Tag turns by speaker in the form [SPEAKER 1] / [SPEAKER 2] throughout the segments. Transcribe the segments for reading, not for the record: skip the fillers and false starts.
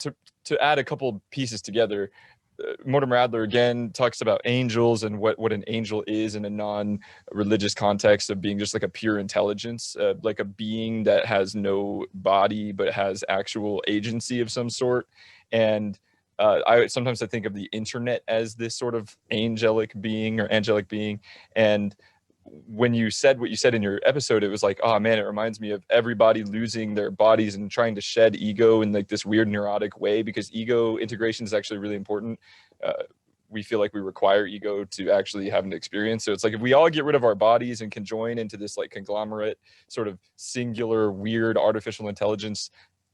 [SPEAKER 1] to add a couple pieces together, Mortimer Adler again talks about angels and what an angel is in a non-religious context of being just like a pure intelligence, like a being that has no body but has actual agency of some sort. And I think of the internet as this sort of angelic being or angelic being. And when you said what you said in your episode, it was like, oh man, it reminds me of everybody losing their bodies and trying to shed ego in like this weird neurotic way, because ego integration is actually really important. We feel like we require ego to actually have an experience. So it's like if we all get rid of our bodies and can join into this like conglomerate sort of singular weird artificial intelligence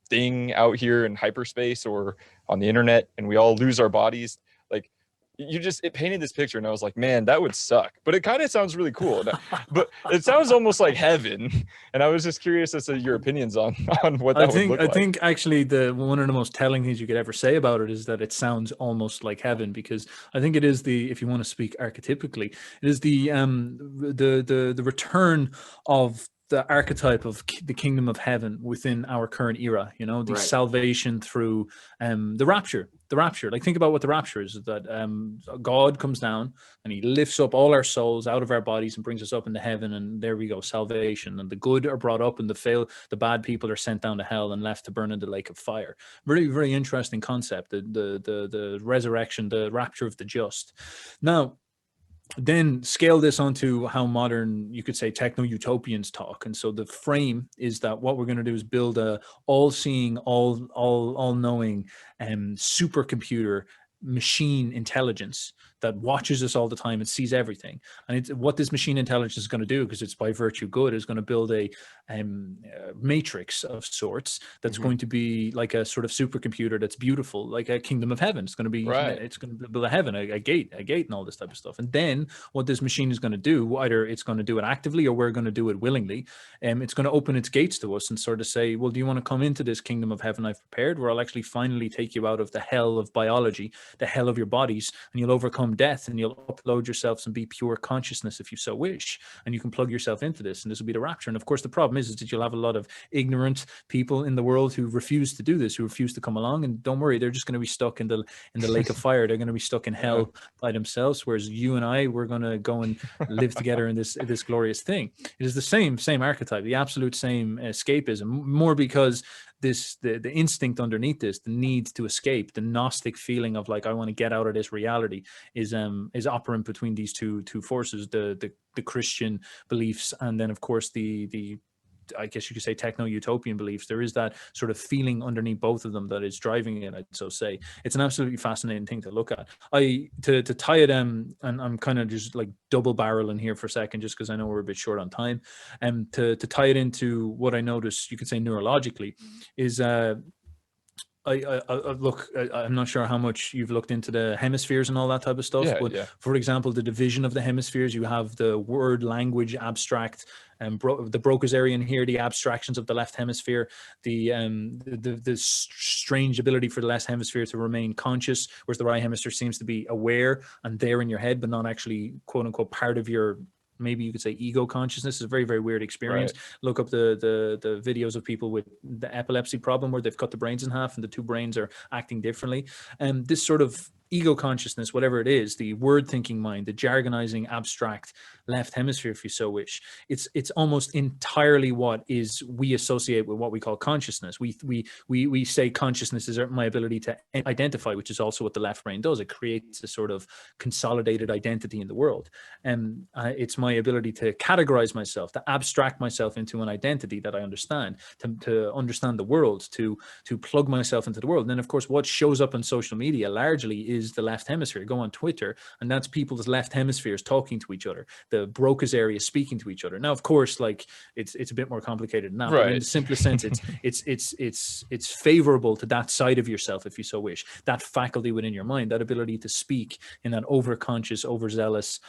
[SPEAKER 1] thing out here in hyperspace or on the internet, and we all lose our bodies, like it painted this picture, and I was like, man, that would suck, but it kind of sounds really cool. But it sounds almost like heaven, and I was just curious as to your opinions on what that would look like.
[SPEAKER 2] I think actually one of the most telling things you could ever say about it is that it sounds almost like heaven, because I think it is if you want to speak archetypically, it is the return of the archetype of the kingdom of heaven within our current era, the salvation through the rapture. Like, think about what the rapture is, that God comes down and he lifts up all our souls out of our bodies and brings us up into heaven, and there we go, salvation. And the good are brought up, and the bad people are sent down to hell and left to burn in the lake of fire. Very, very interesting concept, the resurrection, the rapture of the just. Now, then scale this onto how modern, you could say, techno-utopians talk. And so the frame is that what we're going to do is build a all-seeing, all-knowing supercomputer machine intelligence that watches us all the time and sees everything. And what this machine intelligence is going to do, because it's by virtue good, is going to build a matrix of sorts that's going to be like a sort of supercomputer that's beautiful, like a kingdom of heaven. It's going to be, it's going to build a heaven, a gate and all this type of stuff. And then what this machine is going to do, either it's going to do it actively or we're going to do it willingly, it's going to open its gates to us and sort of say, well, do you want to come into this kingdom of heaven I've prepared, where I'll actually finally take you out of the hell of biology, the hell of your bodies, and you'll overcome death, and you'll upload yourselves and be pure consciousness if you so wish, and you can plug yourself into this, and this will be the rapture. And of course the problem is that you'll have a lot of ignorant people in the world who refuse to do this, who refuse to come along, and don't worry, they're just going to be stuck in the lake of fire. They're going to be stuck in hell by themselves, whereas you and I, we're going to go and live together in this glorious thing. It is the same archetype, the absolute same escapism, more because the instinct underneath this, the need to escape, the Gnostic feeling of like, I want to get out of this reality, is operant between these two forces, the Christian beliefs, and then of course the I guess you could say techno-utopian beliefs. There is that sort of feeling underneath both of them that is driving it, I'd so say. It's an absolutely fascinating thing to look at. To tie it, and I'm kind of just like double barreling here for a second, just because I know we're a bit short on time, and to tie it into what I notice, you could say neurologically, is look, I'm not sure how much you've looked into the hemispheres and all that type of stuff, but for example, the division of the hemispheres, you have the word, language, abstract, and the Broca's area in here, the abstractions of the left hemisphere, the strange ability for the left hemisphere to remain conscious, whereas the right hemisphere seems to be aware and there in your head, but not actually, quote unquote, part of your, maybe you could say, ego consciousness. Is a very, very weird experience. Look up the videos of people with the epilepsy problem, where they've cut the brains in half and the two brains are acting differently. And this sort of ego consciousness, whatever it is, the word thinking mind, the jargonizing abstract left hemisphere, if you so wish, it's almost entirely what is we associate with what we call consciousness. We say consciousness is my ability to identify, which is also what the left brain does. It creates a sort of consolidated identity in the world, and it's my ability to categorize myself, to abstract myself into an identity that I understand, to understand the world, to plug myself into the world. And then of course what shows up on social media largely is the left hemisphere. Go on Twitter and that's people's left hemispheres talking to each other, the Broca's area speaking to each other. Now of course, like it's a bit more complicated than that, but in the simplest sense, it's favorable to that side of yourself, if you so wish, that faculty within your mind, that ability to speak in that overconscious, overzealous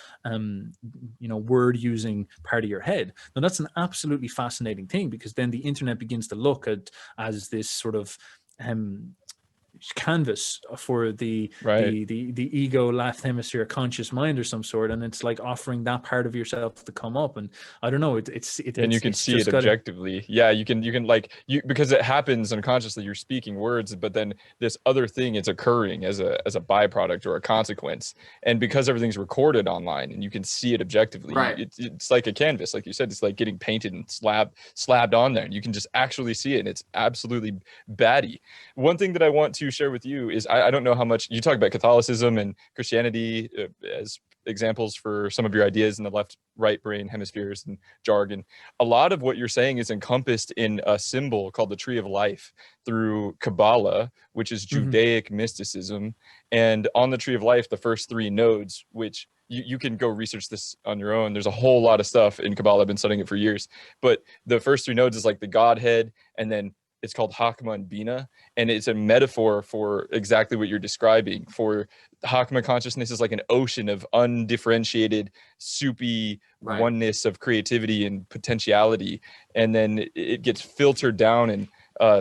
[SPEAKER 2] word using part of your head. Now that's an absolutely fascinating thing, because then the internet begins to look at as this sort of canvas for the
[SPEAKER 1] Right.
[SPEAKER 2] the ego left hemisphere conscious mind or some sort, and it's like offering that part of yourself to come up. And I don't know,
[SPEAKER 1] And you can
[SPEAKER 2] it's
[SPEAKER 1] see it
[SPEAKER 2] just got to.
[SPEAKER 1] objectively. Yeah, you can like you, because it happens unconsciously. You're speaking words, but then this other thing is occurring as a byproduct or a consequence. And because everything's recorded online and you can see it objectively,
[SPEAKER 3] Right.
[SPEAKER 1] it's like a canvas, like you said. It's like getting painted and slabbed on there, and you can just actually see it, and it's absolutely batty. One thing that I want to share with you is I don't know how much you talk about Catholicism and Christianity as examples for some of your ideas in the left right brain hemispheres and jargon. A lot of what you're saying is encompassed in a symbol called the Tree of Life through Kabbalah, which is Judaic mysticism. And on the Tree of Life, the first 3 nodes, which you can go research this on your own. There's a whole lot of stuff in Kabbalah. I've been studying it for years. But the first 3 nodes is like the Godhead, and then it's called Hakma and Bina, and it's a metaphor for exactly what you're describing. For Hakma consciousness is like an ocean of undifferentiated, soupy oneness of creativity and potentiality, and then it gets filtered down and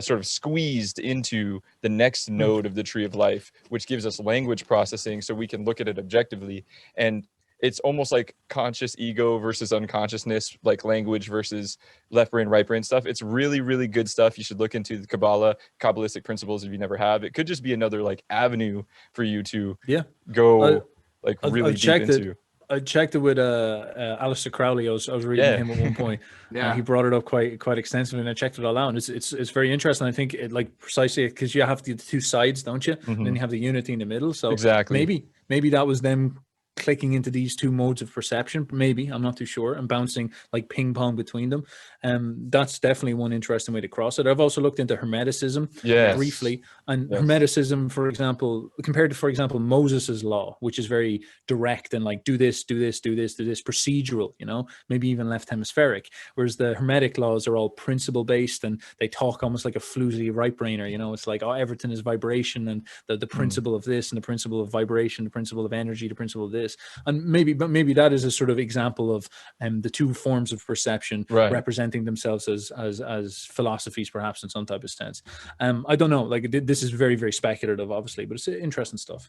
[SPEAKER 1] sort of squeezed into the next node of the Tree of Life, which gives us language processing, so we can look at it objectively. And it's almost like conscious ego versus unconsciousness, like language versus left brain, right brain stuff. It's really, really good stuff. You should look into the Kabbalistic principles if you never have. It could just be another like avenue for you to go like really deep into.
[SPEAKER 2] I checked it with Aleister Crowley. I was reading him at one point. He brought it up quite extensively, and I checked it all out. And it's very interesting. I think it, like, precisely because you have the 2 sides, don't you? And then you have the unity in the middle. So maybe that was them clicking into these 2 modes of perception. Maybe, I'm not too sure, and bouncing like ping pong between them. That's definitely one interesting way to cross it. I've also looked into Hermeticism briefly, and Hermeticism, for example, compared to, for example, Moses's law, which is very direct and like do this, procedural, you know, maybe even left hemispheric, whereas the Hermetic laws are all principle based, and they talk almost like a floozy right brainer. You know, it's like, oh, everything is vibration, and the principle of this, and the principle of vibration, the principle of energy, the principle of this. And maybe that is a sort of example of the 2 forms of perception representing themselves as philosophies, perhaps, in some type of sense. I don't know. Like, this is very, very speculative, obviously, but it's interesting stuff.